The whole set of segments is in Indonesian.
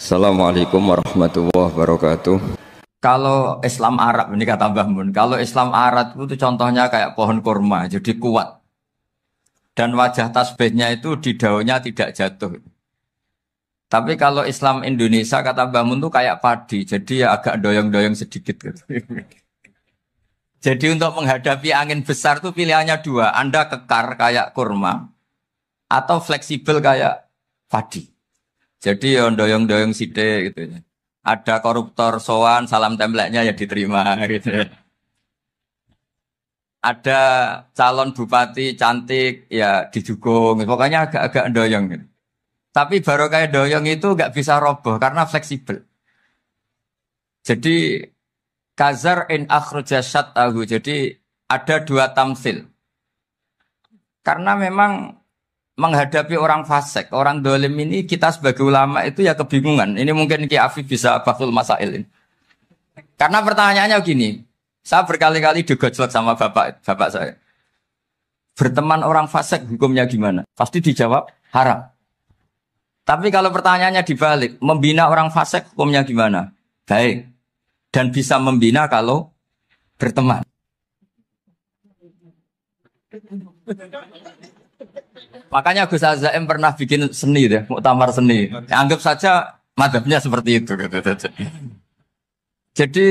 Assalamualaikum warahmatullahi wabarakatuh. Kalau Islam Arab ini kata Mbah Mun, kalau Islam Arab itu contohnya kayak pohon kurma, jadi kuat. Dan wajah tasbihnya itu di daunnya tidak jatuh. Tapi kalau Islam Indonesia kata Mbah Mun itu kayak padi, jadi ya agak doyong-doyong sedikit gitu. Jadi untuk menghadapi angin besar itu pilihannya dua, Anda kekar kayak kurma atau fleksibel kayak padi. Jadi ya doyong-doyong sithik gitu ya. Ada koruptor sowan, salam templeknya ya diterima gitu ya. Ada calon bupati cantik ya dijukung. Pokoknya agak-agak doyong gitu. Tapi baru kayak doyong itu nggak bisa roboh karena fleksibel. Jadi kazar in akhraja syatahu. Jadi ada dua tamsil. Karena memang menghadapi orang fasik, orang dolim ini kita sebagai ulama itu ya kebingungan. Ini mungkin Ki Afif bisa bahul masail ini. Karena pertanyaannya gini, saya berkali-kali digojlok sama bapak saya. Berteman orang fasik hukumnya gimana? Pasti dijawab haram. Tapi kalau pertanyaannya dibalik, membina orang fasik hukumnya gimana? Baik. Dan bisa membina kalau berteman. Makanya Gus Azaim pernah bikin seni deh, muktamar seni. Anggap saja madhabnya seperti itu. Jadi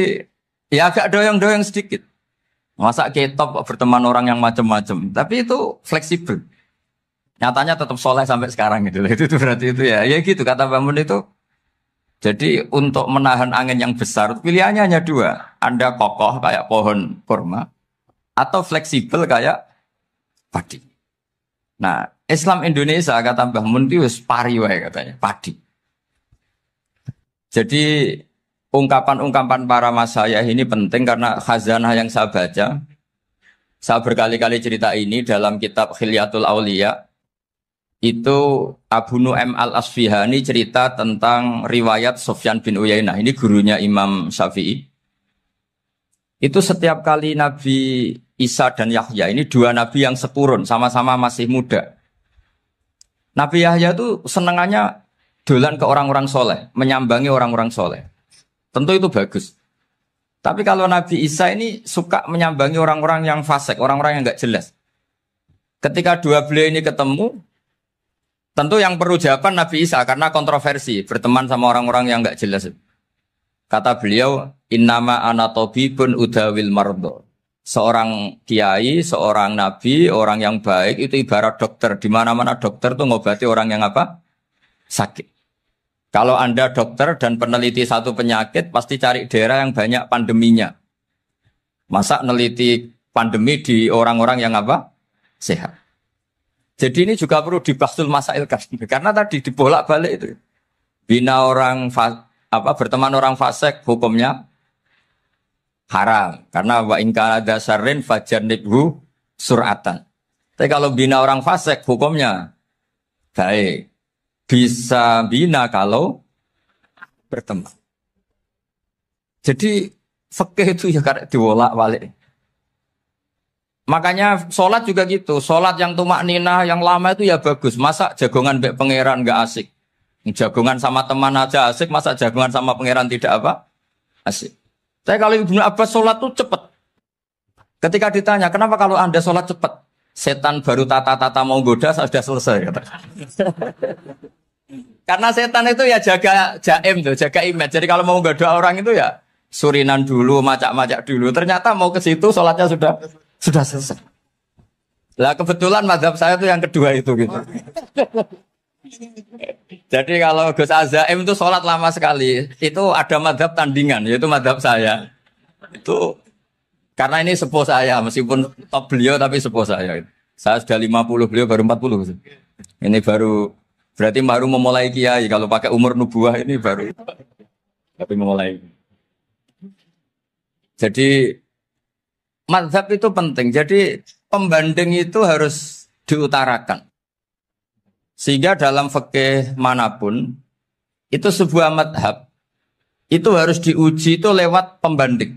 ya agak doyong-doyong sedikit. Masa ketop berteman orang yang macam-macam. Tapi itu fleksibel. Nyatanya tetap soleh sampai sekarang gitu. Itu berarti itu ya. Ya gitu kata Bangun itu. Jadi untuk menahan angin yang besar pilihannya hanya dua. Anda kokoh kayak pohon kurma atau fleksibel kayak padi. Nah, Islam Indonesia kata Mbah Mun itu pari wae katanya, padi. Jadi ungkapan-ungkapan para masyayikh ini penting karena khazanah yang saya baca. Saya berkali-kali cerita ini dalam kitab Khilyatul Auliya. Itu Abu Nu'aim al-Asfihani cerita tentang riwayat Sufyan bin Uyainah. Ini gurunya Imam Syafi'i. Itu setiap kali Nabi Isa dan Yahya, ini dua nabi yang sekurun, sama-sama masih muda. Nabi Yahya itu senengannya dolan ke orang-orang soleh, menyambangi orang-orang soleh. Tentu itu bagus. Tapi kalau Nabi Isa ini suka menyambangi orang-orang yang fasik, orang-orang yang nggak jelas. Ketika dua beliau ini ketemu, tentu yang perlu jawaban Nabi Isa karena kontroversi, berteman sama orang-orang yang nggak jelas. Kata beliau, innama ana tabibun udawil mardo. Seorang kiai, seorang nabi, orang yang baik itu ibarat dokter. Di mana-mana dokter tuh ngobati orang yang apa? Sakit. Kalau Anda dokter dan peneliti satu penyakit, pasti cari daerah yang banyak pandeminya. Masa neliti pandemi di orang-orang yang apa? Sehat. Jadi ini juga perlu dibasul masail karena tadi dibolak-balik itu. Bina orang berteman orang fasik hukumnya haram karena wa in kana dasarin fajanibhu suratan. Tapi kalau bina orang fasik hukumnya baik. Bisa bina kalau berteman. Jadi fikih itu ya karena dibolak-balik. Makanya sholat juga gitu. Sholat yang tumak ninah yang lama itu ya bagus. Masa jagongan mbek pangeran nggak asik. Jagongan sama teman aja asik, masa jagongan sama pangeran tidak apa? Asik. Tapi kalau Ibnu Abbas sholat tuh cepat. Ketika ditanya, kenapa kalau Anda sholat cepat? Setan baru tata-tata mau goda, sudah selesai. Kata. Karena setan itu ya jaga jaim tuh, jaga image. Jadi kalau mau goda orang itu ya surinan dulu, macak-macak dulu. Ternyata mau ke situ sholatnya sudah selesai. Lah kebetulan mazhab saya tuh yang kedua itu gitu. Jadi kalau Gus Azaim itu sholat lama sekali, itu ada madhab tandingan, yaitu madhab saya. Itu karena ini sepuh saya, meskipun top beliau tapi sepuh saya. Saya sudah 50, beliau baru 40. Ini berarti baru memulai kiai. Kalau pakai umur nubuah ini baru memulai. Jadi madhab itu penting. Jadi pembanding itu harus diutarakan. Sehingga dalam fikih manapun, itu sebuah madhab, itu harus diuji itu lewat pembanding.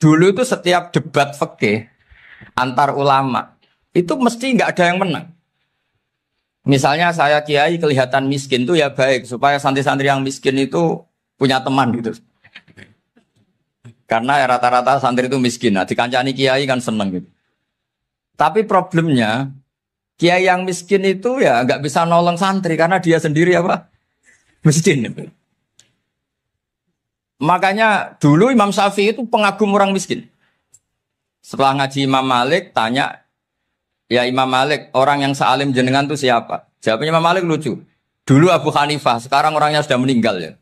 Dulu itu setiap debat fikih antar ulama, itu mesti nggak ada yang menang. Misalnya saya kiai kelihatan miskin tuh ya baik supaya santri-santri yang miskin itu punya teman gitu. Karena rata-rata santri itu miskin. Nah, dikancani kiai kan seneng gitu. Tapi problemnya kiai yang miskin itu ya nggak bisa nolong santri karena dia sendiri apa? Miskin. Makanya dulu Imam Syafi'i itu pengagum orang miskin. Setelah ngaji Imam Malik tanya, ya Imam Malik, orang yang sealim jenengan itu siapa? Jawabnya Imam Malik lucu. Dulu Abu Hanifah, sekarang orangnya sudah meninggal ya.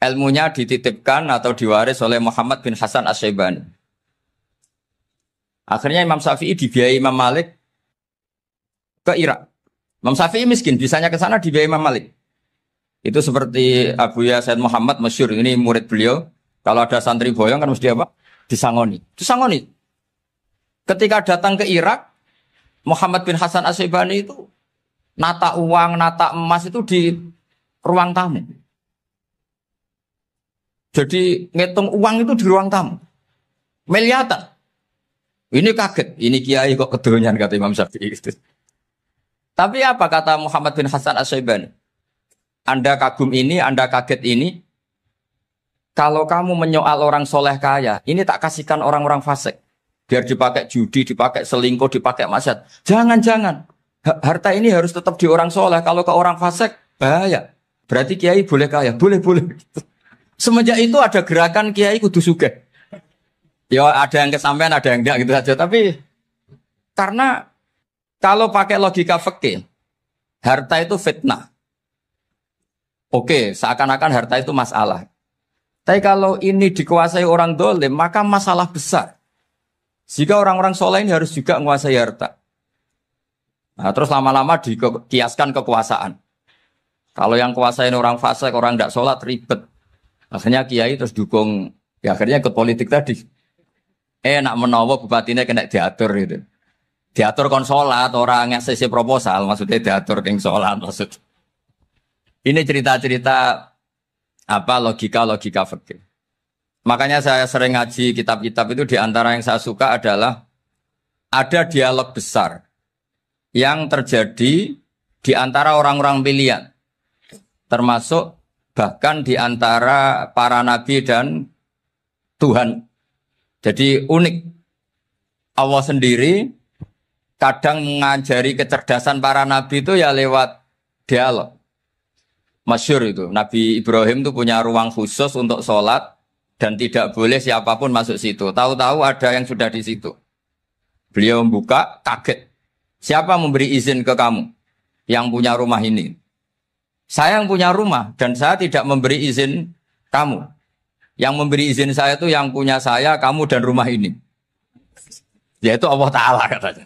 Ilmunya dititipkan atau diwaris oleh Muhammad bin Hasan Asy-Syaibani. Akhirnya Imam Syafi'i dibiayai Imam Malik ke Irak. Imam Syafi'i miskin, bisanya ke sana dibiayai Imam Malik. Itu seperti Abu Ya Said Muhammad masyhur, ini murid beliau. Kalau ada santri boyong kan mesti apa? Disangoni. Disangoni. Ketika datang ke Irak, Muhammad bin Hasan Asy-Syaibani itu nata uang, nata emas itu di ruang tamu. Jadi ngitung uang itu di ruang tamu. Miliatan. Ini kaget. Ini kiai kok kedonyan kata Imam Syafi'i. Tapi apa kata Muhammad bin Hasan Asy-Syaibani? Anda kagum ini, Anda kaget ini. Kalau kamu menyoal orang soleh kaya, ini tak kasihkan orang-orang fasik. Biar dipakai judi, dipakai selingkuh, dipakai maksiat. Jangan-jangan. Harta ini harus tetap di orang soleh. Kalau ke orang fasik, bahaya. Berarti kiai boleh kaya. Boleh-boleh. Semenjak itu ada gerakan kiai kudu sugih. Ya ada yang kesampaian, ada yang enggak gitu saja. Tapi karena kalau pakai logika fikih, harta itu fitnah. Oke, seakan-akan harta itu masalah. Tapi kalau ini dikuasai orang dolim, maka masalah besar. Jika orang-orang soleh ini harus juga menguasai harta. Nah, terus lama-lama dikiaskan kekuasaan. Kalau yang kuasain orang fasik, orang tidak sholat, ribet. Akhirnya kiai terus dukung, ya akhirnya ikut politik tadi. Nak menawa bupatinya kena diatur gitu. Diatur kon sholat, orang yang sesi proposal, maksudnya diatur keng sholat maksud. Ini cerita-cerita apa logika-logika fikih. Makanya saya sering ngaji kitab-kitab itu, diantara yang saya suka adalah ada dialog besar yang terjadi di antara orang-orang pilihan, termasuk bahkan di antara para nabi dan Tuhan. Jadi unik. Allah sendiri kadang mengajari kecerdasan para nabi itu ya lewat dialog. Masyhur itu, Nabi Ibrahim itu punya ruang khusus untuk sholat dan tidak boleh siapapun masuk situ. Tahu-tahu ada yang sudah di situ. Beliau membuka, kaget. Siapa memberi izin ke kamu yang punya rumah ini? Saya yang punya rumah dan saya tidak memberi izin kamu. Yang memberi izin saya itu yang punya saya, kamu dan rumah ini. Yaitu Allah Ta'ala katanya.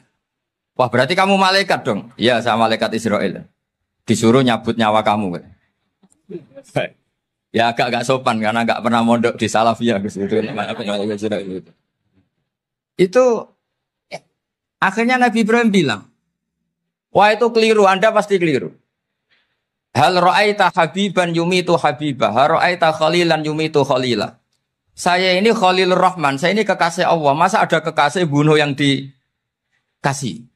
Wah berarti kamu malaikat dong? Iya saya malaikat Israel. Disuruh nyabut nyawa kamu. Ya agak sopan karena agak pernah mondok di Salafiyah itu akhirnya Nabi Ibrahim bilang, wah itu keliru, Anda pasti keliru. Hal ra'aita habiban yumitu habibah, hal ra'aita khalilan yumitu khalila. Saya ini Khalilur Rahman, saya ini kekasih Allah. Masa ada kekasih bunuh yang dikasih?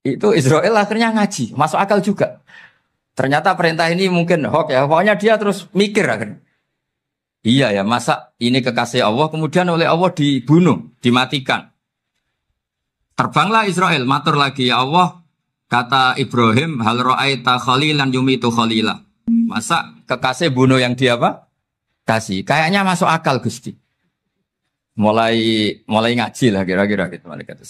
Itu Israel akhirnya ngaji, masuk akal juga. Ternyata perintah ini mungkin hoax ya. Pokoknya dia terus mikir akhirnya. Iya ya, masa ini kekasih Allah kemudian oleh Allah dibunuh, dimatikan. Terbanglah Israel, matur lagi ya Allah, kata Ibrahim, hal ra'aita khalilan yumitu khalila. Masa kekasih bunuh yang dia apa? Kasih. Kayaknya masuk akal Gusti. Mulai ngaji lah kira-kira gitu malaikat.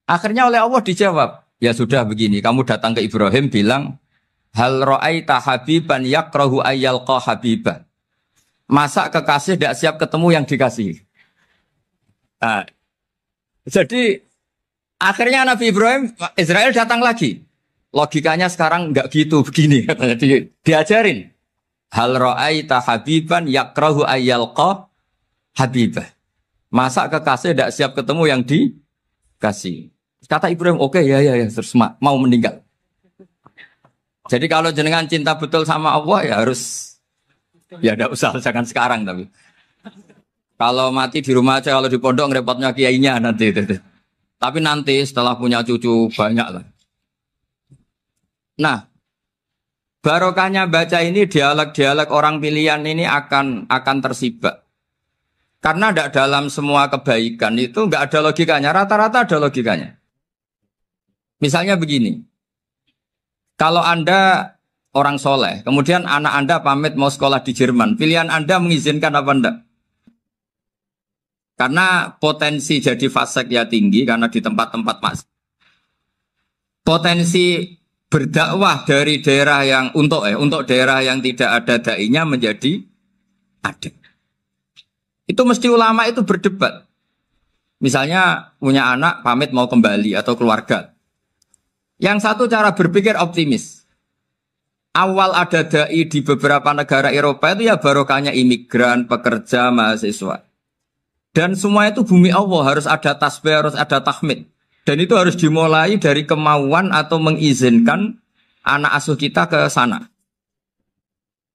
Akhirnya oleh Allah dijawab, ya sudah begini, kamu datang ke Ibrahim bilang, hal ra'aita habiban yakrahu ayyalqa habibah. Masa kekasih tidak siap ketemu yang dikasih. Nah, jadi akhirnya Nabi Ibrahim, Israel datang lagi. Logikanya sekarang enggak gitu, begini katanya diajarin. Hal ra'aita habiban yakrahu ayyalqa habibah. Masa kekasih tidak siap ketemu yang dikasih. Kata Ibrahim, oke, ya, terus mau meninggal. Jadi kalau jenengan cinta betul sama Allah ya harus, ya tidak usah, jangan sekarang tapi. Kalau mati di rumah aja, kalau di pondok repotnya kiainya nanti. Tapi nanti setelah punya cucu banyak lah. Nah, barokahnya baca ini dialog-dialog orang pilihan ini akan tersibak. Karena tidak dalam semua kebaikan itu nggak ada logikanya, rata-rata ada logikanya. Misalnya begini, kalau Anda orang soleh, kemudian anak Anda pamit mau sekolah di Jerman, pilihan Anda mengizinkan apa enggak? Karena potensi jadi fasik ya tinggi, karena di tempat-tempat mas. Potensi berdakwah dari daerah yang untuk daerah yang tidak ada dai-nya menjadi ada. Itu mesti ulama itu berdebat. Misalnya punya anak pamit mau kembali atau keluarga. Yang satu cara berpikir optimis. Awal ada dai di beberapa negara Eropa itu ya barokahnya imigran, pekerja, mahasiswa. Dan semua itu bumi Allah, harus ada tasbih, harus ada tahmid. Dan itu harus dimulai dari kemauan atau mengizinkan anak asuh kita ke sana.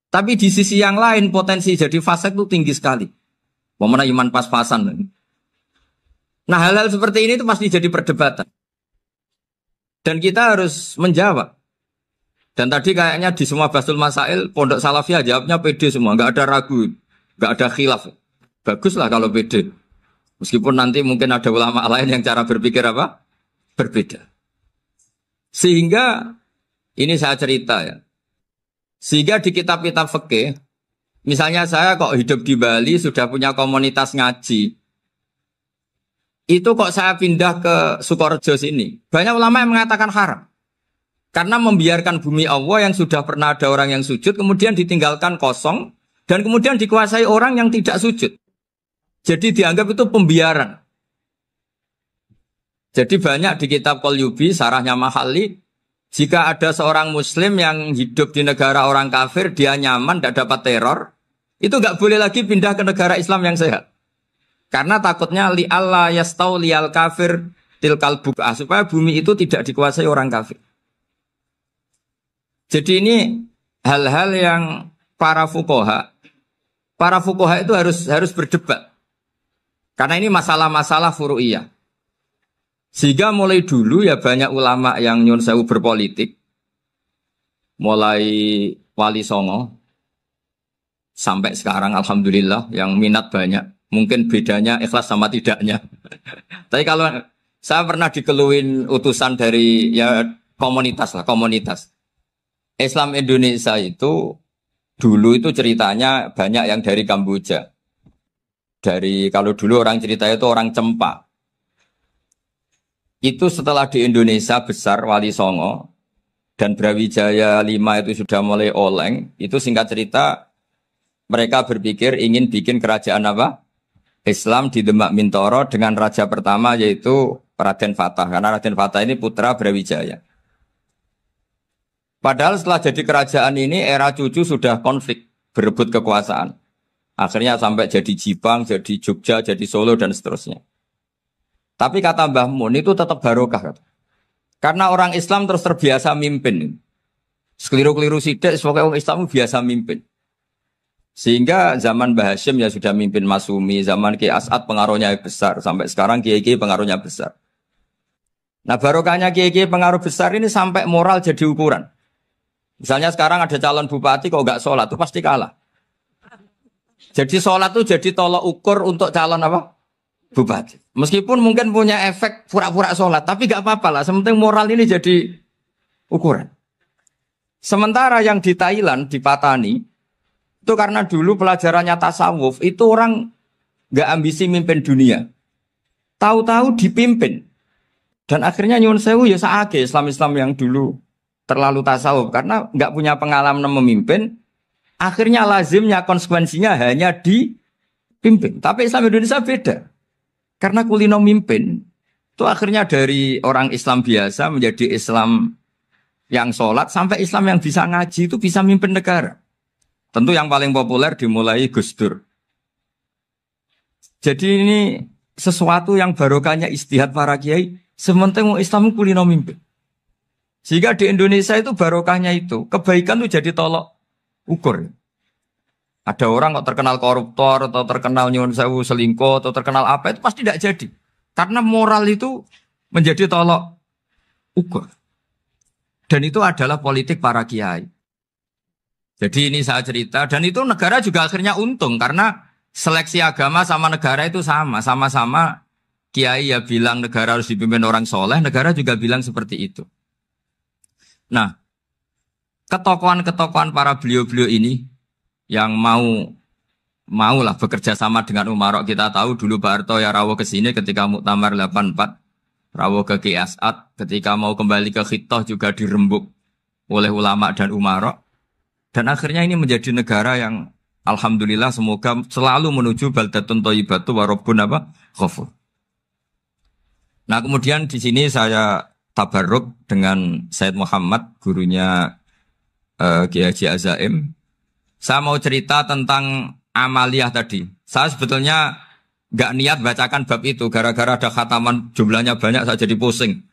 Tapi di sisi yang lain potensi jadi fasik itu tinggi sekali. Mana iman pas-pasan. Nah hal-hal seperti ini itu pasti jadi perdebatan. Dan kita harus menjawab. Dan tadi kayaknya di semua Basul Masail, Pondok Salafiyah jawabnya pede semua. Nggak ada ragu, nggak ada khilaf. Baguslah kalau pede. Meskipun nanti mungkin ada ulama lain yang cara berpikir apa? Berbeda. Sehingga, ini saya cerita ya. Sehingga di kitab-kitab fikih, misalnya saya kok hidup di Bali sudah punya komunitas ngaji. Itu kok saya pindah ke Sukorejo sini. Banyak ulama yang mengatakan haram. Karena membiarkan bumi Allah yang sudah pernah ada orang yang sujud, kemudian ditinggalkan kosong, dan kemudian dikuasai orang yang tidak sujud. Jadi dianggap itu pembiaran. Jadi banyak di kitab Qalyubi, sarahnya Mahalli, jika ada seorang muslim yang hidup di negara orang kafir, dia nyaman, tidak dapat teror, itu nggak boleh lagi pindah ke negara Islam yang sehat. Karena takutnya li'alla yastauliyal kafir tilkal buk'ah, supaya bumi itu tidak dikuasai orang kafir. Jadi ini hal-hal yang para fuqaha itu harus berdebat. Karena ini masalah-masalah furu'iyah. Sehingga mulai dulu ya banyak ulama yang nyun sewu berpolitik. Mulai Wali Songo sampai sekarang alhamdulillah yang minat banyak. Mungkin bedanya ikhlas sama tidaknya. Tapi kalau saya pernah dikeluhin utusan dari ya komunitas. Islam Indonesia itu dulu itu ceritanya banyak yang dari Kamboja. Kalau dulu orang cerita itu orang Cempa. Itu setelah di Indonesia besar Wali Songo dan Brawijaya 5 itu sudah mulai oleng. Itu singkat cerita mereka berpikir ingin bikin kerajaan apa? Islam di Demak Mintoro dengan raja pertama yaitu Raden Fatah. Karena Raden Fatah ini putra Brawijaya. Padahal setelah jadi kerajaan ini era cucu sudah konflik berebut kekuasaan. Akhirnya sampai jadi Jipang, jadi Jogja, jadi Solo dan seterusnya. Tapi kata Mbah Mun itu tetap barokah. Karena orang Islam terus terbiasa mimpin. Sekeliru-keliru sidik, sebagai orang Islam biasa mimpin. Sehingga zaman Mbah Hashim ya sudah mimpin Masumi, zaman Ki As'ad pengaruhnya besar. Sampai sekarang Kiai pengaruhnya besar. Nah barokahnya Kiai pengaruh besar ini sampai moral jadi ukuran. Misalnya sekarang ada calon bupati kok nggak sholat, itu pasti kalah. Jadi sholat itu jadi tolok ukur untuk calon apa? Bupati. Meskipun mungkin punya efek pura-pura sholat, tapi nggak apa-apa lah. Sementing moral ini jadi ukuran. Sementara yang di Thailand, di Patani, itu karena dulu pelajarannya tasawuf, itu orang nggak ambisi mimpin dunia. Tahu-tahu dipimpin. Dan akhirnya nyuwun sewu ya saake Islam-Islam yang dulu terlalu tasawuf. Karena nggak punya pengalaman memimpin, akhirnya lazimnya konsekuensinya hanya dipimpin. Tapi Islam Indonesia beda. Karena kulino mimpin, itu akhirnya dari orang Islam biasa menjadi Islam yang sholat, sampai Islam yang bisa ngaji itu bisa mimpin negara. Tentu yang paling populer dimulai Gus Dur. Jadi ini sesuatu yang barokahnya istihad para kiai, sementing Islam kulino mimpin. Sehingga di Indonesia itu barokahnya itu, kebaikan itu jadi tolok ukur. Ada orang kok terkenal koruptor, atau terkenal nyuwun sewu selingkuh, atau terkenal apa, itu pasti tidak jadi. Karena moral itu menjadi tolok ukur. Dan itu adalah politik para kiai. Jadi ini saya cerita, dan itu negara juga akhirnya untung, karena seleksi agama sama negara itu sama. Sama-sama kiai ya bilang negara harus dipimpin orang soleh, negara juga bilang seperti itu. Nah, ketokohan-ketokohan para beliau-beliau ini yang mau lah bekerja sama dengan umarok. Kita tahu dulu Pak Harto ya rawuh ke sini ketika Muktamar 84, rawuh ke Ki As'ad, ketika mau kembali ke Khittah juga dirembuk oleh ulama dan umarok. Dan akhirnya ini menjadi negara yang alhamdulillah semoga selalu menuju baldatun thayyibatu wa rabbun ghafur. Nah, kemudian di sini saya tabarruk dengan Said Muhammad, gurunya Kiai Haji Azaim. Saya mau cerita tentang amaliyah tadi. Saya sebetulnya nggak niat bacakan bab itu, gara-gara ada khataman jumlahnya banyak, saya jadi pusing.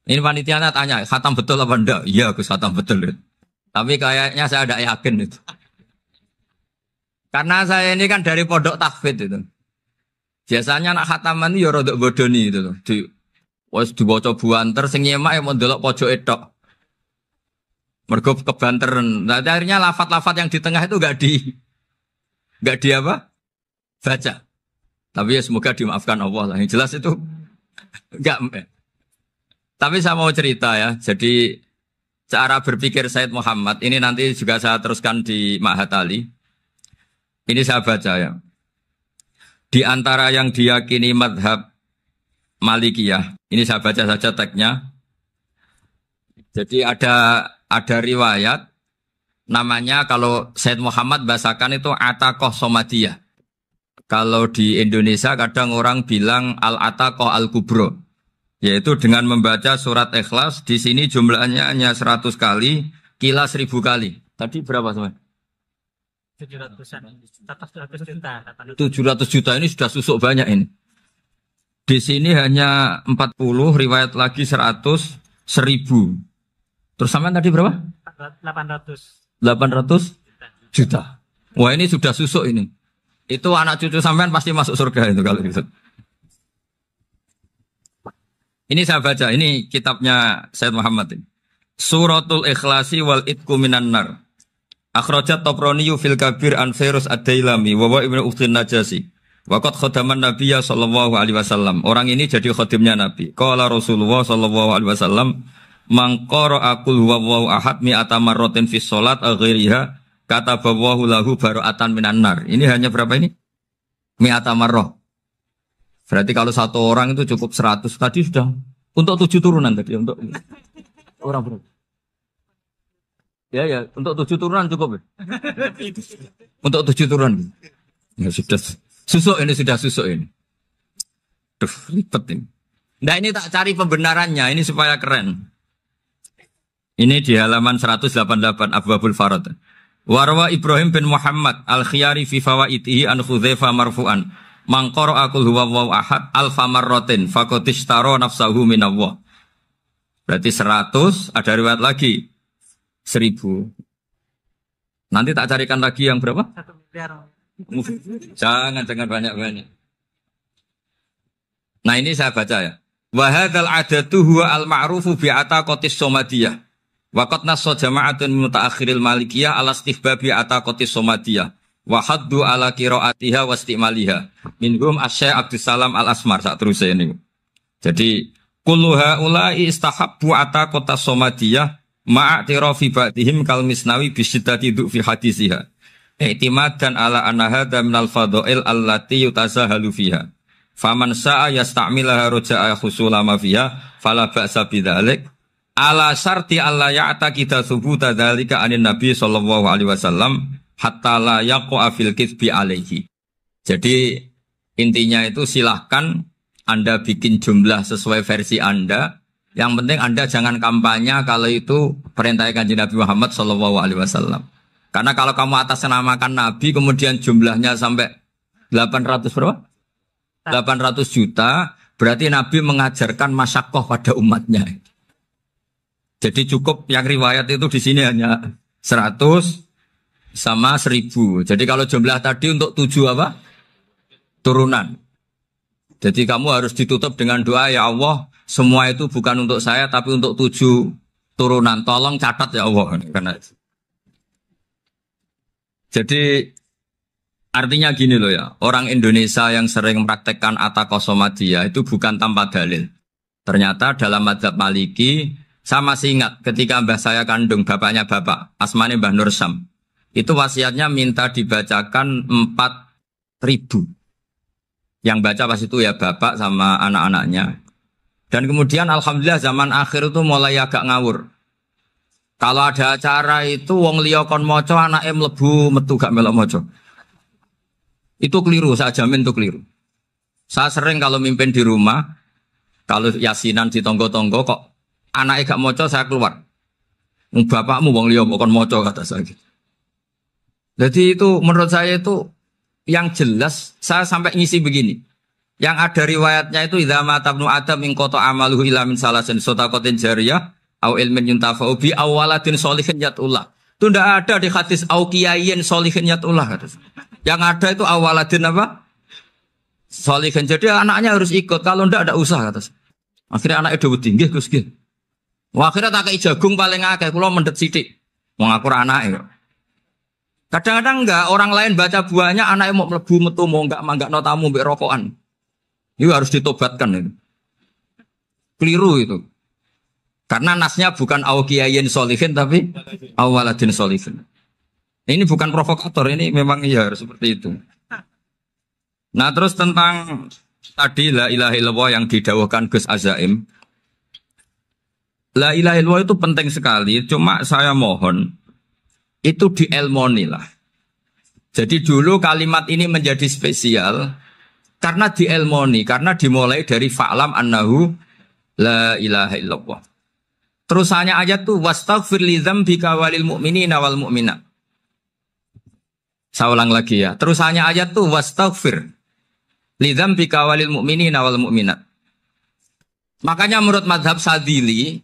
Ini panitianya tanya, khatam betul apa enggak? Iya, Gus, khatam betul. Tapi kayaknya saya tidak yakin itu. Karena saya ini kan dari pondok tahfidz itu. Biasanya anak khataman itu ya rodok bodoni itu. Wes dibaca buanter sing nyemak ya mau ndelok pojok tok. Mergo kebanteren. Nah, akhirnya lafat-lafat yang di tengah itu enggak di apa? Baca. Tapi ya semoga dimaafkan Allah lah. Yang jelas itu enggak. Tapi saya mau cerita ya. Jadi cara berpikir Said Muhammad ini nanti juga saya teruskan di Ma'had Ali. Ini saya baca ya. Di antara yang diyakini madhab Malikiyah, ini saya baca saja teksnya. Jadi ada riwayat namanya, kalau Said Muhammad bahasakan itu Ataqoh Somadiyah. Kalau di Indonesia kadang orang bilang Al-Ataqoh Al-Kubro, yaitu dengan membaca surat Ikhlas. Di sini jumlahnya hanya 100 kali, Qila 1000 kali. Tadi berapa teman? 700 juta. 700 juta ini sudah susuk banyak ini. Di sini hanya 40, riwayat lagi 100, 1000. Terus sampai tadi berapa? 800 juta. Wah, ini sudah susuk ini. Itu anak cucu sampean pasti masuk surga itu kalau gitu. Ini saya baca, ini kitabnya Said Muhammad ini. Suratul Ikhlasi wal Itqu minan nar. Akhrajat Tabraniyu fil Kabir an Fairuz ad-Dailami wa wa Ibnu Ukhtin Najasi. Waqad khadaman Nabiyya sallallahu alaihi wasallam. Orang ini jadi khadimnya Nabi. Qala Rasulullah sallallahu alaihi wasallam, "Man qara'a qul huwallahu ahad mi'ata marratin fi shalat ghairiha katabahu lahu bara'atan minan nar." Ini hanya berapa ini? Mi'ata marrah. Berarti kalau satu orang itu cukup 100. Tadi sudah untuk 7 turunan tadi untuk orang berapa? Ya, untuk 7 turunan cukup ya? Untuk 7 turunan. Ya sudah, susuk ini sudah susuk ini. Duh, ribet ini. Nah, ini tak cari pembenarannya, ini supaya keren. Ini di halaman 188 Abwabul Farad. Warwa Ibrahim bin Muhammad al-Khiyari fi fawaitihi an Khudzaifah marfu'an. Man qara'a qul huwallahu ahad alfa marratin faqad ishtara nafsahu minallah. Berarti 100, ada riwayat lagi 1000. Nanti tak carikan lagi yang berapa? 1 miliar. Jangan banyak-banyak. Nah, ini saya baca ya. Wa hadzal adatu huwa al-ma'rufu bi ataqatis somadiyah. Wa qad nassa jama'atun mutaakhiril malikiyah ala istihbabi ataqatis somadiyah. Wa haddu ala qiraatiha wa istimaliha. Minhum Asy-Syaikh Abdus Salam Al-Asmar sak terus ini. Jadi kullu haula'i istahabbu ataqatas somadiyah ma'atirafi ba'dihim kal misnawi bisyidati du'fi hadisiha. I'timadan ala anna hadha minal fadha'il allati yutasahalu fiha. Faman sa'a yasta'milaha roja'a khusula ma fiha fala ba'sa bidzalik. Ala syarti alla ya'taqida thubuta dzalika anin nabi sallallahu alaihi wasallam hatta la yaqa'a fil kitsbi alaihi. Jadi intinya itu silahkan Anda bikin jumlah sesuai versi Anda. Yang penting Anda jangan kampanye kalau itu perintah Kanjeng Nabi Muhammad sallallahu alaihi wasallam. Karena kalau kamu atasnamakan Nabi kemudian jumlahnya sampai 800 berapa? 800 juta, berarti Nabi mengajarkan masyaqqah pada umatnya. Jadi cukup yang riwayat itu di sini hanya 100 sama 1000. Jadi kalau jumlah tadi untuk 7 apa? Turunan. Jadi kamu harus ditutup dengan doa, ya Allah, semua itu bukan untuk saya tapi untuk 7 turunan. Tolong catat ya Allah. Karena jadi artinya gini loh ya, orang Indonesia yang sering mempraktekkan atakosomadiyah itu bukan tanpa dalil. Ternyata dalam madzhab Maliki, saya masih ingat ketika mbah saya kandung, bapaknya bapak, asmane Mbah Nur Syam, itu wasiatnya minta dibacakan 4.000. Yang baca pas itu ya bapak sama anak-anaknya. Dan kemudian alhamdulillah zaman akhir itu mulai agak ngawur. Kalau ada acara itu wong liya kon maca anake mlebu metu gak melok maca. Itu keliru, saya jamin itu keliru. Saya sering kalau mimpin di rumah, kalau yasinan di tonggo-tonggo kok anaknya gak maca saya keluar. Bapakmu wong liya kon maca kata saya gitu. Jadi itu menurut saya itu yang jelas saya sampai ngisi begini. Yang ada riwayatnya itu idza mata ibnu adam min qata amaluhu illa min salasin shadaqatin jariyah au ilmin yuntafa'u bi awaladin sholihin yatullah. Itu tidak ada di hadis au kiyayin sholihin yatullah. Yang ada itu awaladin apa? Sholihin. Jadi anaknya harus ikut. Kalau tidak ada usaha atas. Akhirnya anaknya udah tinggi Gus Gil. Wah, akhirnya tak kei jagung paling akeh kula mendet sithik. Wong aku ora anake. Kadang-kadang enggak orang lain baca buahnya anaknya mau mlebu metu mau enggak tamu mbek rokokan. Itu harus ditobatkan itu. Keliru itu. Karena nasnya bukan aukiyayin solihin tapi awaladin solihin. Ini bukan provokator, ini memang iya harus seperti itu. Nah terus tentang tadi la ilaha illallah yang didawahkan Gus Azaim. La ilaha illallah itu penting sekali, cuma saya mohon itu dielmoni lah. Jadi dulu kalimat ini menjadi spesial karena dielmoni, karena dimulai dari fa'lam annahu la ilaha illallah. Terusannya ayat tuh wastaghfir li dzambika walil mu'minina wal mu'minat. Saya ulang lagi ya. Terusannya ayat tuh wastaghfir li dzambika walil mu'minina wal mu'minat. Makanya menurut mazhab Sadili,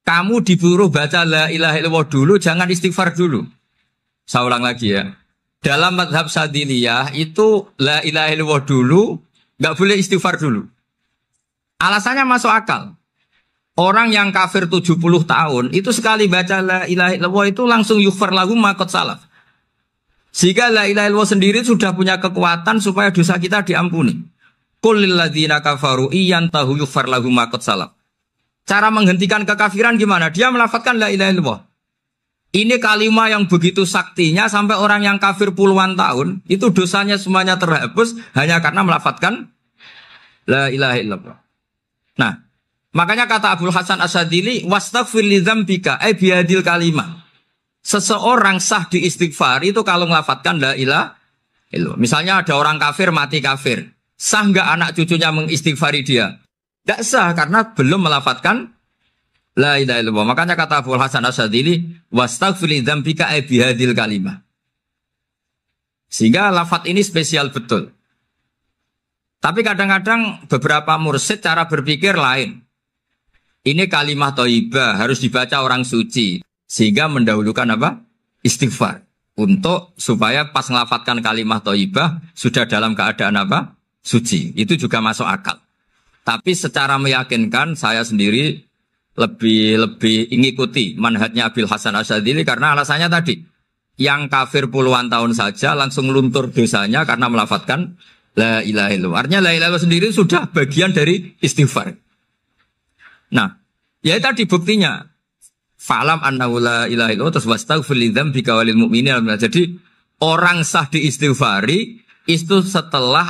kamu disuruh baca la ilaha illallah dulu, jangan istighfar dulu. Saya ulang lagi ya. Dalam mazhab Sadiliyah itu la ilaha illallah dulu, nggak boleh istighfar dulu. Alasannya masuk akal. Orang yang kafir 70 tahun, itu sekali baca la ilaha illallah itu langsung yughfar lahu ma qad salaf. Sehingga la ilaha illallah sendiri sudah punya kekuatan supaya dosa kita diampuni. Qul lil ladzina kafaru iyantahu yughfar lahu ma qad salaf. Cara menghentikan kekafiran gimana? Dia melafadzkan la ilaha illallah. Ini kalimat yang begitu saktinya sampai orang yang kafir puluhan tahun itu dosanya semuanya terhapus hanya karena melafadzkan la ilaha illallah. Nah, makanya kata Abdul Hasan Asadili wastaghfir li dzambika ay bihadil kalimat. Seseorang sah di istighfar itu kalau melafadzkan la ilaha illallah. Misalnya ada orang kafir mati kafir. Sah enggak anak cucunya mengistighfari dia? Tidak sah karena belum melafadzkan la ilaha illallah. Makanya kata Abu Hasan Asadili wastaghfir li dzambika ay bihadil kalimah. Sehingga lafadz ini spesial betul. Tapi kadang-kadang beberapa mursyid cara berpikir lain. Ini kalimat thayyibah harus dibaca orang suci sehingga mendahulukan apa? Istighfar. Untuk supaya pas ngelafadzkan kalimat thayyibah sudah dalam keadaan apa? Suci. Itu juga masuk akal. Tapi secara meyakinkan saya sendiri lebih mengikuti manhajnya Abil Hasan Asyadzili karena alasannya tadi yang kafir puluhan tahun saja langsung luntur dosanya karena melafadzkan la ilaha illallah. Artinya la ilaha illallah sendiri sudah bagian dari istighfar. Nah, ya tadi buktinya fa'lam annahu la ilaha illallah terus wastaghfir li dzambika walil mu'minina. Jadi orang sah diistighfari itu setelah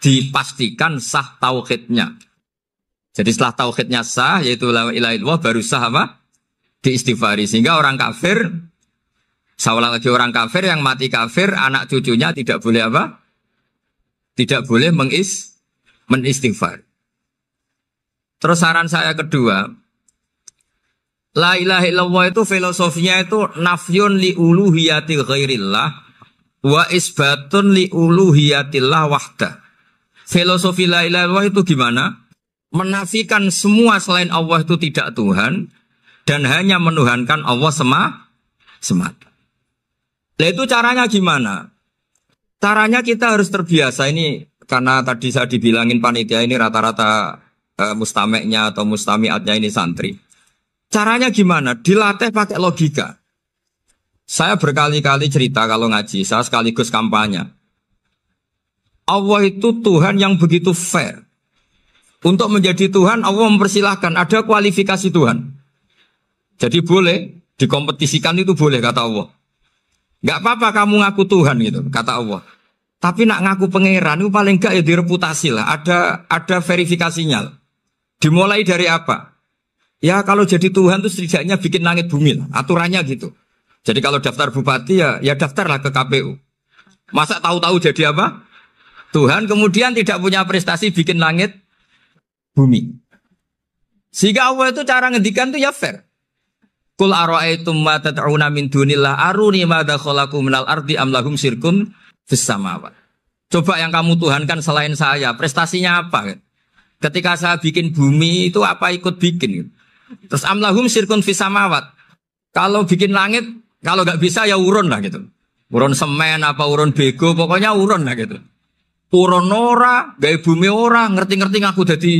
dipastikan sah tauhidnya. Jadi setelah tauhidnya sah, yaitu la ilaha illallah, baru sah apa? Diistighfari. Sehingga orang kafir, saya ulang lagi, orang kafir yang mati kafir, anak cucunya tidak boleh apa? Tidak boleh menistighfar. Terus saran saya kedua, la ilaha illallah itu filosofinya itu nafyun li uluhiyatil ghairillah wa isbatun li uluhiyatillah wahda. Filosofi la ilaha illallah itu gimana? Menafikan semua selain Allah itu tidak Tuhan dan hanya menuhankan Allah semata. Nah itu caranya gimana? Caranya kita harus terbiasa ini karena tadi saya dibilangin panitia ini rata-rata mustameknya atau mustamiatnya ini santri. Caranya gimana? Dilatih pakai logika. Saya berkali-kali cerita kalau ngaji, saya sekaligus kampanye. Allah itu Tuhan yang begitu fair. Untuk menjadi Tuhan, Allah mempersilahkan, ada kualifikasi Tuhan. Jadi boleh, dikompetisikan itu boleh, kata Allah. Gak apa-apa kamu ngaku Tuhan gitu, kata Allah. Tapi nak ngaku pangeran itu paling gak ya direputasi lah. Ada verifikasinya. Dimulai dari apa? Ya kalau jadi Tuhan itu setidaknya bikin langit bumi lah. Aturannya gitu. Jadi kalau daftar bupati ya daftarlah ke KPU. Masa tahu-tahu jadi apa? Tuhan kemudian tidak punya prestasi bikin langit bumi. Sehingga Allah itu cara ngendikan itu ya fair. Qul ara'aytum ma tad'una min dunillah aruni madza khalaqu minal ardi am lahum syirkun fis samawat. Coba yang kamu tuhankan selain saya, prestasinya apa? Ketika saya bikin bumi itu apa ikut bikin? Terus am lahum syirkun fis samawat. Kalau bikin langit, kalau nggak bisa ya urun lah gitu. Urun semen apa urun bego, pokoknya urun lah gitu. Urun ora, gawe bumi ora, ngerti-ngerti ngaku jadi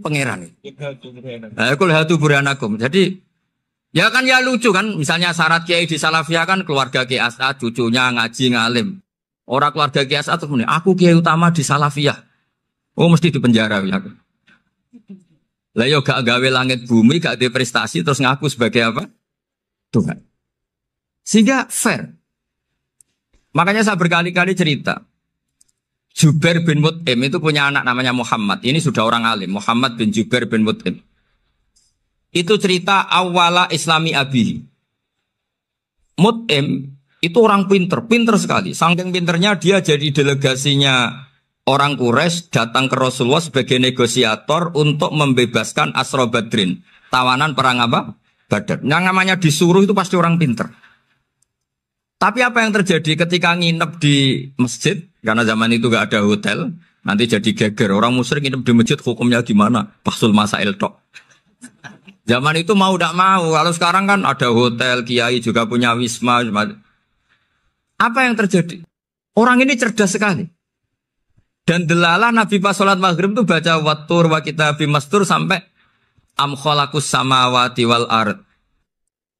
pangeran. Kul hatu burhanakum. Jadi ya kan ya lucu kan, misalnya syarat kiai di Salafiyah kan keluarga Kiai As'ad, cucunya ngaji ngalim. Orang keluarga Kiai As'ad tuh aku kiai utama di Salafiyah. Oh mesti di penjara ya. Lah yo gak gawe langit bumi, gak ada prestasi terus ngaku sebagai apa? Tuhan. Sehingga fair. Makanya saya berkali-kali cerita. Jubair bin Mut'im itu punya anak namanya Muhammad. Ini sudah orang alim, Muhammad bin Jubair bin Mut'im. Itu cerita awala Islami Abihi. Mut'im itu orang pinter sekali. Saking pinternya dia jadi delegasinya orang Quraisy datang ke Rasulullah sebagai negosiator untuk membebaskan Asra Badrin. Tawanan perang apa? Badar. Yang namanya disuruh itu pasti orang pinter. Tapi apa yang terjadi ketika nginep di masjid? Karena zaman itu gak ada hotel. Nanti jadi geger. Orang musyrik nginep di masjid hukumnya gimana? Bahsul masail tok. Zaman itu mau tidak mau. Kalau sekarang kan ada hotel, kiai juga punya wisma. Apa yang terjadi? Orang ini cerdas sekali. Dan delalah Nabi pas sholat maghrib itu baca wattur wa kitabim mastur sampai am khalaqus samawati wal ard.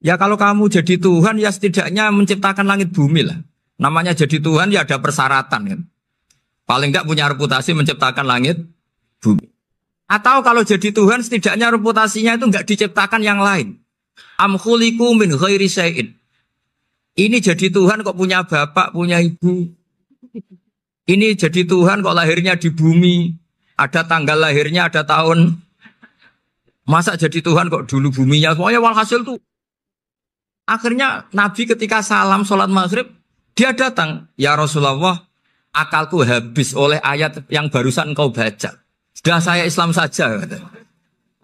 Ya kalau kamu jadi Tuhan ya setidaknya menciptakan langit bumi lah. Namanya jadi Tuhan ya ada persyaratan kan. Paling tidak punya reputasi menciptakan langit bumi. Atau kalau jadi Tuhan setidaknya reputasinya itu enggak diciptakan yang lain. Am khuliqu min ghairi syai'in. Ini jadi Tuhan kok punya bapak, punya ibu. Ini jadi Tuhan kok lahirnya di bumi. Ada tanggal lahirnya, ada tahun. Masa jadi Tuhan kok dulu buminya. Pokoknya walhasil tuh. Akhirnya Nabi ketika salam sholat maghrib, dia datang. Ya Rasulullah, akalku habis oleh ayat yang barusan engkau baca. Sudah saya Islam saja.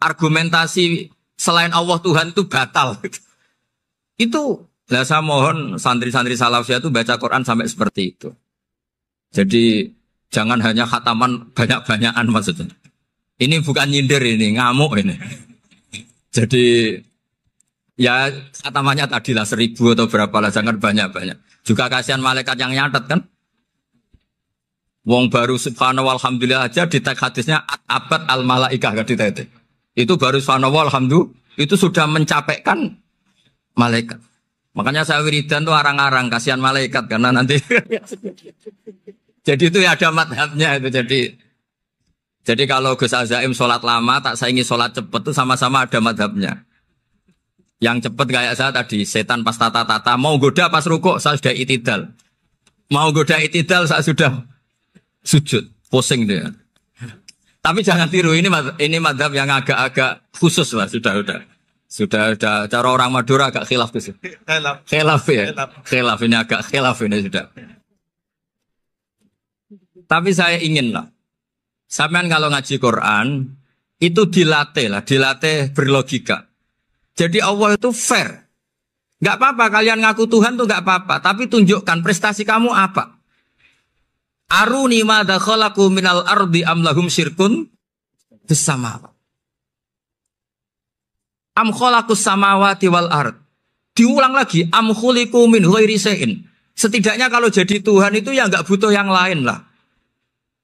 Argumentasi selain Allah Tuhan itu batal. Itu, nah saya mohon santri-santri Salafiyah itu baca Quran sampai seperti itu. Jadi jangan hanya khataman banyak-banyakan maksudnya. Ini bukan nyindir ini, ngamuk ini. Jadi ya khatamannya tadilah 1000 atau berapa lah, jangan banyak-banyak. Juga kasihan malaikat yang nyatet kan. Wong baru subhanallah alhamdulillah aja di teks hadisnya abad al malaikah kan ditete. Itu baru subhanallah alhamdulillah itu sudah mencapaikan malaikat. Makanya saya wiridan tuh arang-arang kasihan malaikat karena nanti jadi itu ya ada madhabnya itu jadi kalau Gus Azaim sholat lama tak saingi sholat cepet itu sama-sama ada madhabnya. Yang cepet kayak saya tadi setan pas tata-tata mau goda pas rukuk saya sudah itidal. Mau goda itidal saya sudah sujud, pusing dia. Tapi jangan tiru ini madhab yang agak-agak khusus lah sudah cara orang Madura agak khilaf tuh. Khilaf ya. Khilaf ini agak khilaf ini sudah. Tapi saya ingin lah. Sampean kalau ngaji Quran itu dilatih berlogika. Jadi Allah itu fair. Gak apa-apa kalian ngaku Tuhan tuh gak apa-apa, tapi tunjukkan prestasi kamu apa. Aruni madza khalaqu minal ardi am lahum syirkun fis samawati. Am khalaqus samawati wal ard. Diulang lagi am khuliqu min ghairi syai'in. Setidaknya kalau jadi Tuhan itu ya enggak butuh yang lain lah.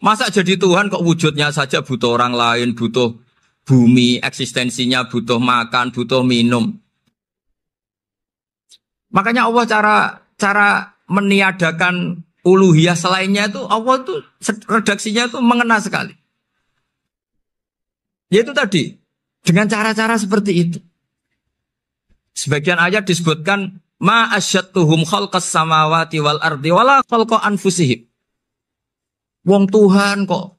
Masa jadi Tuhan kok wujudnya saja butuh orang lain, butuh bumi eksistensinya butuh makan, butuh minum. Makanya Allah cara meniadakan uluhiyah selainnya itu Allah tuh redaksinya tuh mengena sekali. Yaitu tadi dengan cara-cara seperti itu. Sebagian ayat disebutkan ma asyattuhum khalqas samawati wal ardi wala khalqa anfusihim. Wong Tuhan kok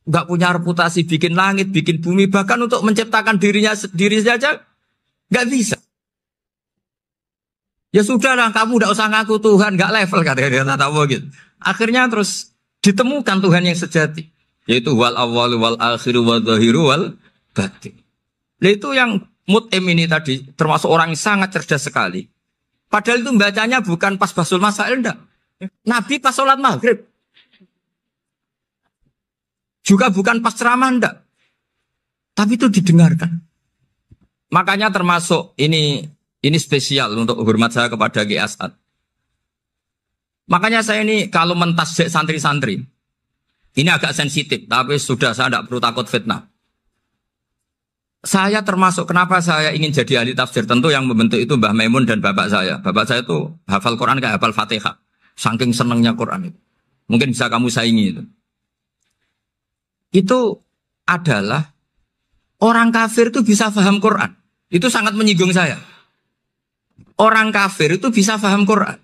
nggak punya reputasi bikin langit, bikin bumi, bahkan untuk menciptakan dirinya sendiri saja nggak bisa. Ya sudahlah, kamu nggak usah ngaku Tuhan, nggak level kata gitu. Akhirnya terus ditemukan Tuhan yang sejati, yaitu wal awwal wal akhiru wal zahiru wal batin. Nah, itu yang Mut'im ini tadi termasuk orang yang sangat cerdas sekali. Padahal itu bacanya bukan pas basul masail, enggak. Nabi pas sholat maghrib. Juga bukan pas ceramah, enggak. Tapi itu didengarkan. Makanya termasuk ini spesial untuk hormat saya kepada Ki As'ad. Makanya saya ini kalau mentasjik santri-santri, ini agak sensitif, tapi sudah saya tidak perlu takut fitnah. Saya termasuk kenapa saya ingin jadi ahli tafsir, tentu yang membentuk itu Mbah Maimun dan bapak saya. Bapak saya itu hafal Quran kayak hafal Fatihah. Saking senangnya Quran itu. Mungkin bisa kamu saingi itu. Itu adalah orang kafir itu bisa paham Quran. Itu sangat menyinggung saya. Orang kafir itu bisa paham Quran.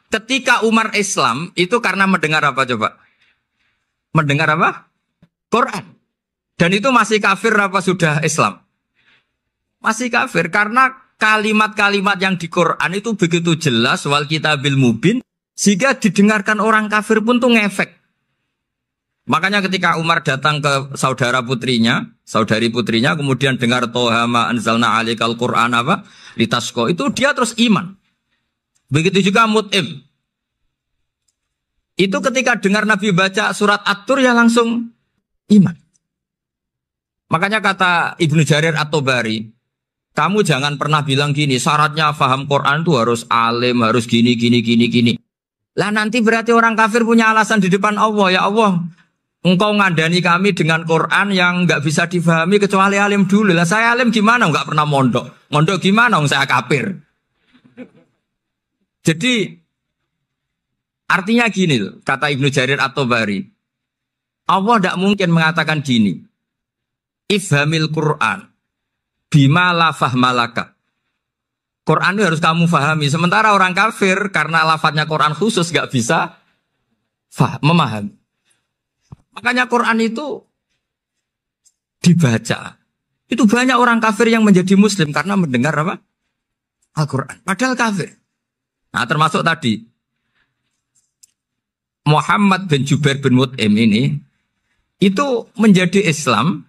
Ketika Umar Islam itu karena mendengar apa coba? Mendengar apa? Quran. Dan itu masih kafir apa sudah Islam? Masih kafir karena kalimat-kalimat yang di Quran itu begitu jelas wal kitabil mubin sehingga didengarkan orang kafir pun tuh ngefek. Makanya ketika Umar datang ke saudari putrinya kemudian dengar Toha ma anzalna alikal Quran apa? Litasqa itu dia terus iman. Begitu juga Mut'im. Itu ketika dengar Nabi baca surat At-Tur ya langsung iman. Makanya kata Ibnu Jarir At-Tabari, kamu jangan pernah bilang gini, syaratnya paham Quran itu harus alim, harus gini. Lah nanti berarti orang kafir punya alasan di depan Allah, ya Allah, engkau ngandani kami dengan Quran yang nggak bisa difahami kecuali alim dulu. Lah saya alim gimana? Nggak pernah mondok. Mondok gimana? Saya kafir. Jadi artinya gini loh, kata Ibnu Jarir At-Tabari, Allah tidak mungkin mengatakan gini. Ifhamil Quran bima la fahmalaka. Quran itu harus kamu fahami. Sementara orang kafir karena lafadznya Quran khusus gak bisa memahami. Makanya Quran itu dibaca. Itu banyak orang kafir yang menjadi muslim karena mendengar apa? Al-Quran. Padahal kafir. Nah termasuk tadi Muhammad bin Jubair bin Mut'im ini itu menjadi Islam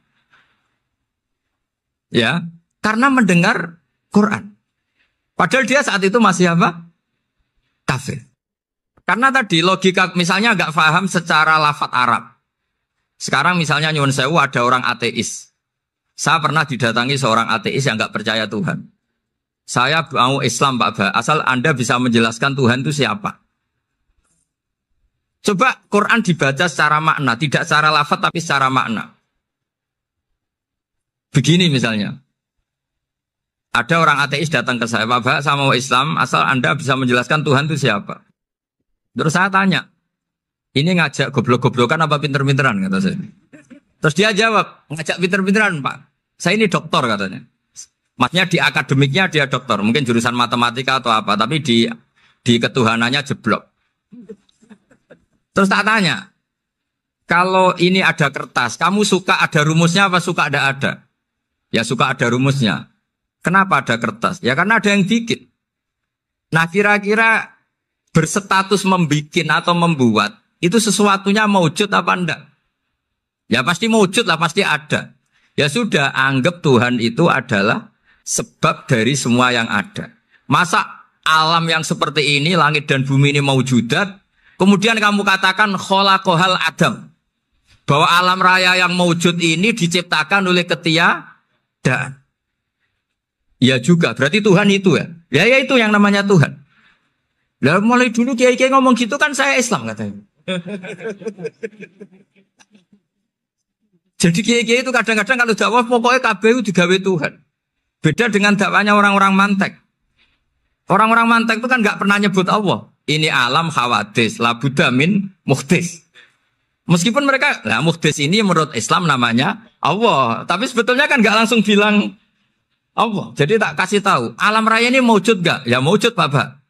ya, karena mendengar Quran. Padahal dia saat itu masih apa? Kafir. Karena tadi logika misalnya nggak paham secara lafadz Arab. Sekarang misalnya nyuwun sewu ada orang ateis. Saya pernah didatangi seorang ateis yang nggak percaya Tuhan. Saya mau Islam Pak Ba, asal Anda bisa menjelaskan Tuhan itu siapa. Coba Quran dibaca secara makna, tidak secara lafadz tapi secara makna. Begini misalnya, ada orang ateis datang ke saya, Pak, saya mau Islam, asal Anda bisa menjelaskan Tuhan itu siapa. Terus saya tanya, ini ngajak goblok-goblokan apa pinter-pinteran, kata saya. Terus dia jawab, ngajak pinter-pinteran Pak, saya ini doktor katanya. Maksudnya di akademiknya dia doktor, mungkin jurusan matematika atau apa, tapi di ketuhanannya jeblok. Terus tak tanya, kalau ini ada kertas, kamu suka ada rumusnya apa suka ada? Ya suka ada rumusnya. Kenapa ada kertas? Ya karena ada yang bikin. Nah kira-kira berstatus membikin atau membuat, itu sesuatunya maujud apa enggak? Ya pasti maujud lah, pasti ada. Ya sudah, anggap Tuhan itu adalah sebab dari semua yang ada. Masa alam yang seperti ini, langit dan bumi ini maujudat, kemudian kamu katakan kholaqohal adam, bahwa alam raya yang maujud ini diciptakan oleh ketiadaan. Ya juga, berarti Tuhan itu ya. Ya itu yang namanya Tuhan. Lah mulai dulu kiai-kiai ngomong gitu kan saya Islam katanya. Jadi kiai-kiai itu kadang-kadang kalau dakwah pokoknya kabeh digawe Tuhan. Beda dengan dakwanya orang-orang mantek. Orang-orang mantek itu kan nggak pernah nyebut Allah. Ini alam khawadis, labudamin muhdis. Meskipun mereka, nah muhdis ini menurut Islam namanya Allah. Tapi sebetulnya kan nggak langsung bilang Allah. Jadi tak kasih tahu, alam raya ini mewujud nggak? Ya mewujud Bapak.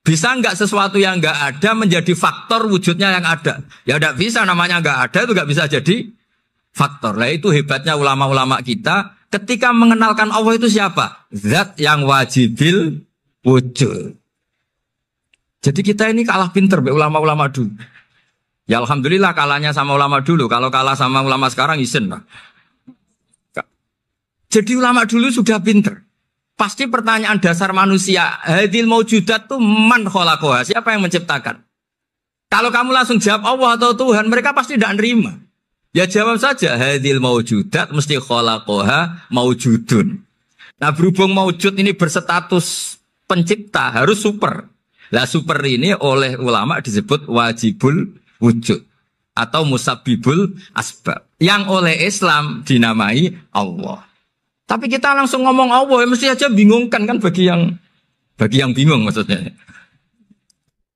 Bisa nggak sesuatu yang nggak ada menjadi faktor wujudnya yang ada? Ya nggak bisa, namanya nggak ada itu nggak bisa jadi faktor. Nah itu hebatnya ulama-ulama kita. Ketika mengenalkan Allah itu siapa? Zat yang wajibil wujud. Jadi kita ini kalah pinter ulama-ulama dulu. Ya alhamdulillah kalahnya sama ulama dulu. Kalau kalah sama ulama sekarang isin lah. Jadi ulama dulu sudah pinter. Pasti pertanyaan dasar manusia, hadil maujudat itu man khalaqaha, siapa yang menciptakan? Kalau kamu langsung jawab Allah atau Tuhan, mereka pasti tidak nerima. Ya jawab saja, hadil maujudat mesti khalaqaha maujudun. Nah berhubung maujud ini berstatus pencipta, harus super. Lah super ini oleh ulama disebut wajibul wujud atau musabbibul asbab. Yang oleh Islam dinamai Allah. Tapi kita langsung ngomong Allah, mesti aja bingungkan kan bagi yang bingung maksudnya.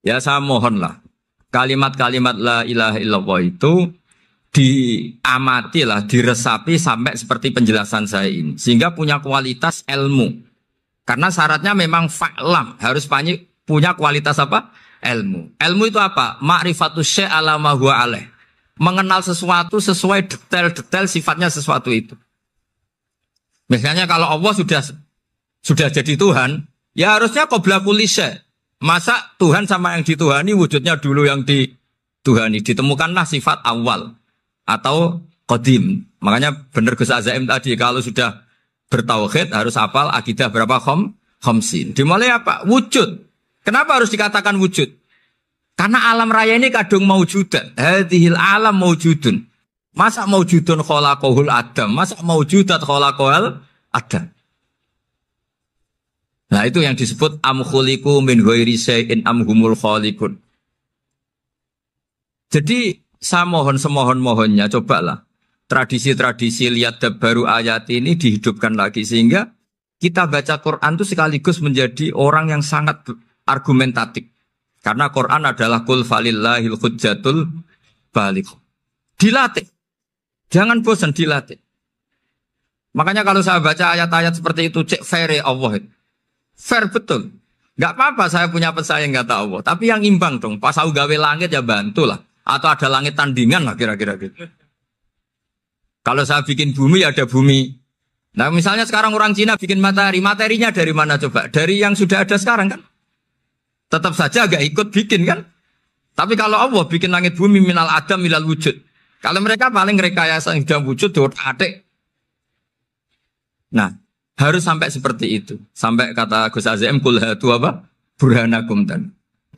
Ya saya mohonlah kalimat-kalimat la ilaha illallah itu diamatilah, diresapi sampai seperti penjelasan saya ini, sehingga punya kualitas ilmu. Karena syaratnya memang fa'lam, harus punya kualitas apa? Ilmu. Ilmu itu apa? Ma'rifatus syai' ala ma huwa alaih. Mengenal sesuatu sesuai detail-detail sifatnya sesuatu itu. Misalnya kalau Allah sudah jadi Tuhan, ya harusnya qabla kulli syai'. Masa Tuhan sama yang dituhani wujudnya dulu yang dituhani. Ditemukanlah sifat awal atau qadim. Makanya benar Gus Azaim tadi kalau sudah bertauhid harus hafal akidah berapa khamsin. Dimulai apa? Wujud. Kenapa harus dikatakan wujud? Karena alam raya ini kadung maujudan. Hadhil alam maujudun. Masa maujudun khalaqahul adam? Masa maujudat khalaqahul adam? Nah itu yang disebut am khuliqu min ghairi syai'in am humul khaliqun. Jadi saya mohon semohon-mohonnya cobalah tradisi-tradisi lihat baru ayat ini dihidupkan lagi sehingga kita baca Quran itu sekaligus menjadi orang yang sangat argumentatif. Karena Quran adalah qul falillahil hujjatul baligh. Dilatih. Jangan bosan dilatih. Makanya kalau saya baca ayat-ayat seperti itu cek fair Allah. Fair betul. Enggak apa-apa saya punya pesaing kata Allah, tapi yang imbang dong. Pas aku gawe langit ya bantulah. Atau ada langit tandingan lah kira-kira gitu. Kalau saya bikin bumi ya ada bumi. Nah misalnya sekarang orang Cina bikin matahari. Materinya dari mana coba? Dari yang sudah ada sekarang kan? Tetap saja agak ikut bikin kan? Tapi kalau Allah bikin langit bumi minal adam minal wujud. Kalau mereka paling rekayasa yang sudah wujud adik. Nah harus sampai seperti itu. Sampai kata Gus Azim kul hatu apa? Burhanakum dan.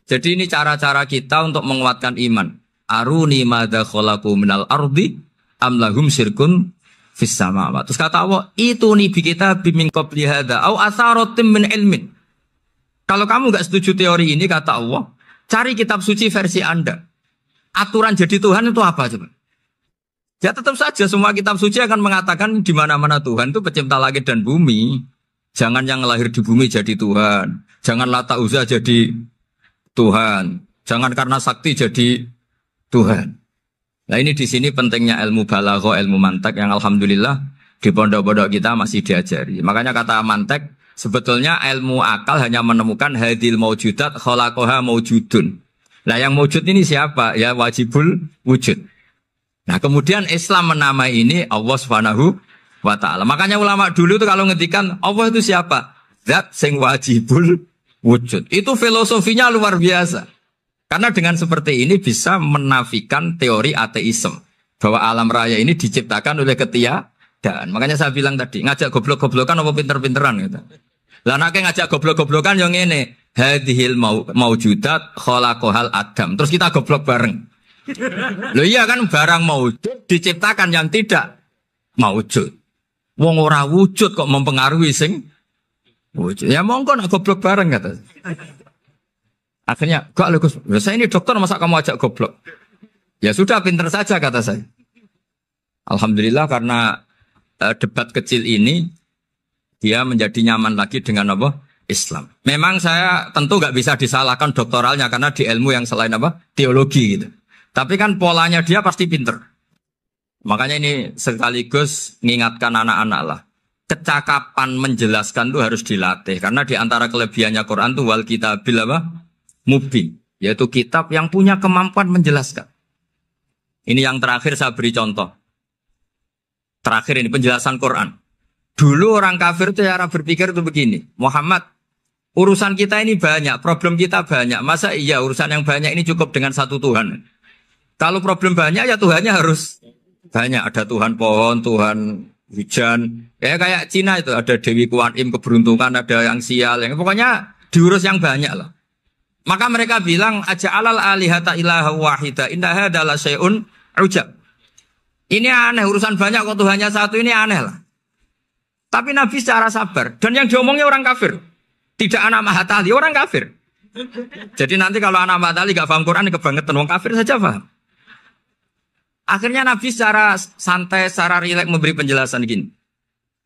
Jadi ini cara-cara kita untuk menguatkan iman. Aruni madza khalaqu minal ardi am lahum syirkun fis samawati. Terus kata Allah, itu nih bi kita bimin qabli hadza au atharatim min ilmin. Kalau kamu enggak setuju teori ini kata Allah, cari kitab suci versi Anda. Aturan jadi Tuhan itu apa coba? Ya tetap saja semua kitab suci akan mengatakan di mana-mana Tuhan itu pencipta langit dan bumi. Jangan yang lahir di bumi jadi Tuhan. Jangan Lata Uzza jadi Tuhan. Jangan karena sakti jadi Tuhan. Nah ini di sini pentingnya ilmu balaghah, ilmu mantek yang alhamdulillah di pondok-pondok kita masih diajari. Makanya kata mantek sebetulnya ilmu akal hanya menemukan hadil maujudat khalaqaha maujudun. Nah yang maujud ini siapa? Ya wajibul wujud. Nah kemudian Islam menamai ini Allah Subhanahu wa ta'ala. Makanya ulama dulu itu kalau ngetikan Allah itu siapa? Zat sing wajibul wujud. Itu filosofinya luar biasa. Karena dengan seperti ini bisa menafikan teori ateisme. Bahwa alam raya ini diciptakan oleh ketiadaan. Makanya saya bilang tadi, ngajak goblok-goblokan apa pinter-pinteran gitu. Lah nek ngajak goblok-goblokan yang ini, hadhil maujudat khalaqahal adam. Terus kita goblok bareng. Loh iya kan barang maujud diciptakan yang tidak maujud. Wong ora wujud kok mempengaruhi sing wujud. Ya monggo nak goblok bareng kata. Akhirnya, gak lho Gus, saya ini dokter masa kamu ajak goblok? Ya sudah pinter saja kata saya. Alhamdulillah karena debat kecil ini dia menjadi nyaman lagi dengan apa? Islam. Memang saya tentu nggak bisa disalahkan doktoralnya karena di ilmu yang selain apa? Teologi gitu. Tapi kan polanya dia pasti pinter. Makanya ini sekaligus mengingatkan anak-anak lah. Kecakapan menjelaskan itu harus dilatih. Karena di antara kelebihannya Quran itu wal kitabil apa? Mubin. Yaitu kitab yang punya kemampuan menjelaskan. Ini yang terakhir saya beri contoh. Terakhir ini penjelasan Quran. Dulu orang kafir itu cara berpikir itu begini. Muhammad, urusan kita ini banyak, problem kita banyak. Masa iya urusan yang banyak ini cukup dengan satu Tuhan? Kalau problem banyak ya Tuhannya harus banyak. Ada Tuhan pohon, Tuhan hujan. Ya kayak Cina itu ada Dewi Kuan Im keberuntungan, ada yang sial, yang pokoknya diurus yang banyak lah. Maka mereka bilang aja'alal alihata ilaha wahida inna hadza la syai'un ujab. Ini aneh urusan banyak kok Tuhannya satu, ini aneh lah. Tapi Nabi secara sabar dan yang diomongnya orang kafir. Tidak anak mahatali, orang kafir. Jadi nanti kalau anak mahatali gak paham Quran kebangetan, orang kafir saja paham. Akhirnya Nabi secara santai, secara rileks memberi penjelasan gini.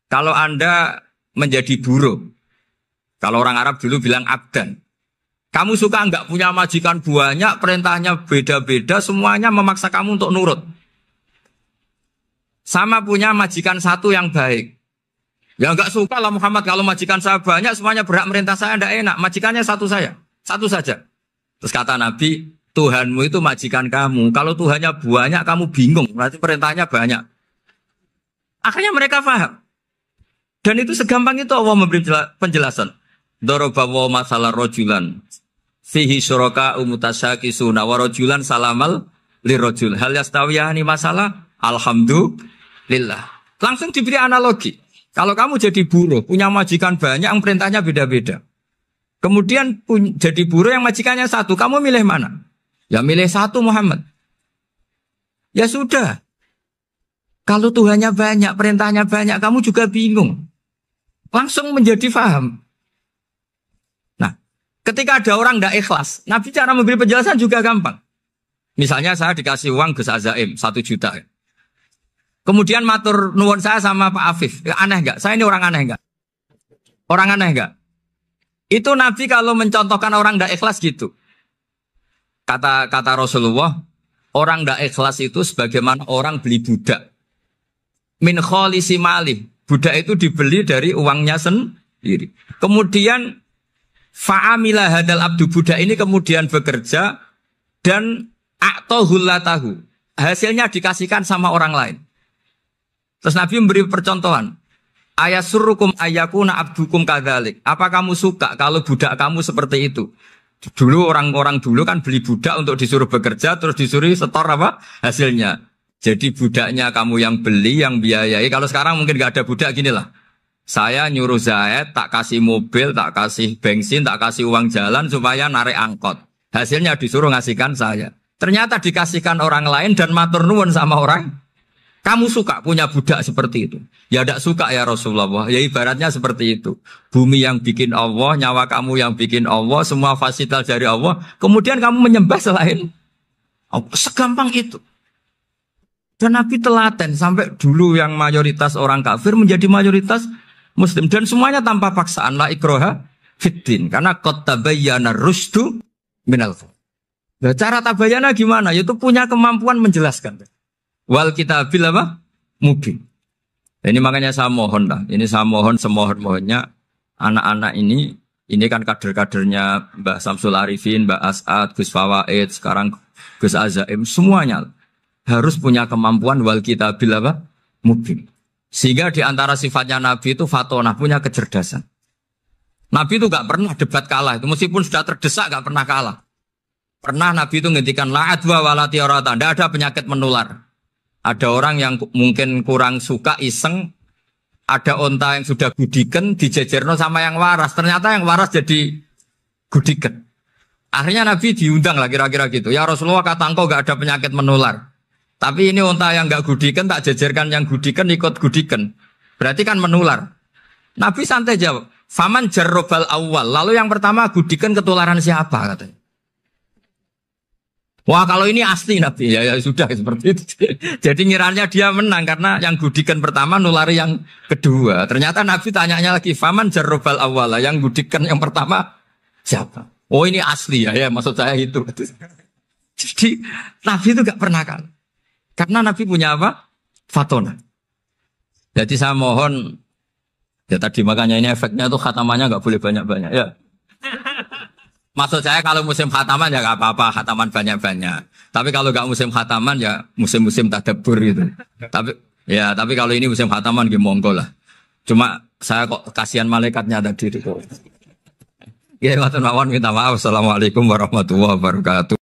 Kalau Anda menjadi buruh, kalau orang Arab dulu bilang abdan. Kamu suka enggak punya majikan banyak, perintahnya beda-beda, semuanya memaksa kamu untuk nurut. Sama punya majikan satu yang baik. Ya enggak suka lah Muhammad, kalau majikan saya banyak, semuanya berhak merintah saya, enggak enak. Majikannya satu saya, satu saja. Terus kata Nabi, Tuhanmu itu majikan kamu. Kalau Tuhannya banyak, kamu bingung. Berarti perintahnya banyak. Akhirnya mereka paham. Dan itu segampang itu Allah memberi penjelasan. Dorobawo masalah rojulan. Fihi syuraka umutasyakisuna wa rojulan salamal lirojul. Hal yastawiyahani masalah. Alhamdulillah. Langsung diberi analogi. Kalau kamu jadi buruh, punya majikan banyak, yang perintahnya beda-beda. Kemudian jadi buruh yang majikannya satu. Kamu milih mana? Ya milih satu Muhammad. Ya sudah. Kalau Tuhannya banyak, perintahnya banyak, kamu juga bingung. Langsung menjadi faham. Nah, ketika ada orang tidak ikhlas, Nabi cara memberi penjelasan juga gampang. Misalnya saya dikasih uang Gus Azaim 1 juta. Kemudian matur nuwun saya sama Pak Afif. Ya, aneh enggak? Saya ini orang aneh enggak? Orang aneh enggak? Itu Nabi kalau mencontohkan orang tidak ikhlas gitu. Kata Rasulullah, orang tidak ikhlas itu sebagaimana orang beli budak. Min kholisi malih. Budak itu dibeli dari uangnya sendiri. Kemudian fa'amila hadal abdu, budak ini kemudian bekerja dan a'tohullatahu. Hasilnya dikasihkan sama orang lain. Terus Nabi memberi percontohan. Ayasurrukum ayyakuna abdukum kadzalik. Apa kamu suka kalau budak kamu seperti itu? Dulu orang-orang dulu kan beli budak untuk disuruh bekerja, terus disuruh setor apa hasilnya. Jadi budaknya kamu yang beli, yang biayai. Kalau sekarang mungkin gak ada budak, gini lah. Saya nyuruh Zaid, tak kasih mobil, tak kasih bensin, tak kasih uang jalan supaya narik angkot. Hasilnya disuruh ngasihkan saya. Ternyata dikasihkan orang lain dan matur nuwun sama orang. Kamu suka punya budak seperti itu? Ya tidak suka ya Rasulullah. Ya ibaratnya seperti itu. Bumi yang bikin Allah, nyawa kamu yang bikin Allah, semua fasilitas dari Allah. Kemudian kamu menyembah selain Allah. Segampang itu. Dan Nabi telaten sampai dulu yang mayoritas orang kafir menjadi mayoritas Muslim. Dan semuanya tanpa paksaan. La ikroha fiddin. Karena qad tabayyana rusdu minal ghayy. Nah, cara tabayana gimana? Yaitu punya kemampuan menjelaskan. Wal kitabil apa? Mubin. Ini makanya saya mohon lah. Ini saya mohon semohon-mohonnya anak-anak ini kan kader-kadernya Mbah Samsul Arifin, Mbah As'ad, Gus Fawaid, sekarang Gus Azaim, semuanya harus punya kemampuan wal kitabil apa? Mubin. Sehingga di antara sifatnya Nabi itu fatonah, punya kecerdasan. Nabi itu gak pernah debat kalah. Itu meskipun sudah terdesak gak pernah kalah. Pernah Nabi itu ngendikan la'adwa walatiorata. Tidak ada penyakit menular. Ada orang yang mungkin kurang suka iseng, ada onta yang sudah gudiken dijejerno sama yang waras. Ternyata yang waras jadi gudiken. Akhirnya Nabi diundang lah kira-kira gitu. Ya Rasulullah, kata engkau gak ada penyakit menular. Tapi ini onta yang gak gudiken tak jejerkan yang gudiken ikut gudiken. Berarti kan menular. Nabi santai jawab. Faman jarrobal awal. Lalu yang pertama gudiken ketularan siapa katanya. Wah kalau ini asli Nabi ya sudah seperti itu. Jadi ngiranya dia menang karena yang gudikan pertama nulari yang kedua. Ternyata Nabi tanyanya lagi, faman jarrobal awala, yang gudikan yang pertama siapa? Oh ini asli ya maksud saya itu. Jadi Nabi itu gak pernah kalah. Karena Nabi punya apa? Fatona. Jadi saya mohon, ya tadi makanya ini efeknya tuh khatamannya gak boleh banyak-banyak ya. Maksud saya kalau musim khataman ya gak apa-apa, khataman banyak-banyak. Tapi kalau gak musim khataman ya musim-musim tadabbur gitu. Tapi kalau ini musim khataman ya monggo lah. Cuma saya kok kasihan malaikatnya tadi itu. Ya, matur nuwun minta maaf. Assalamualaikum warahmatullahi wabarakatuh.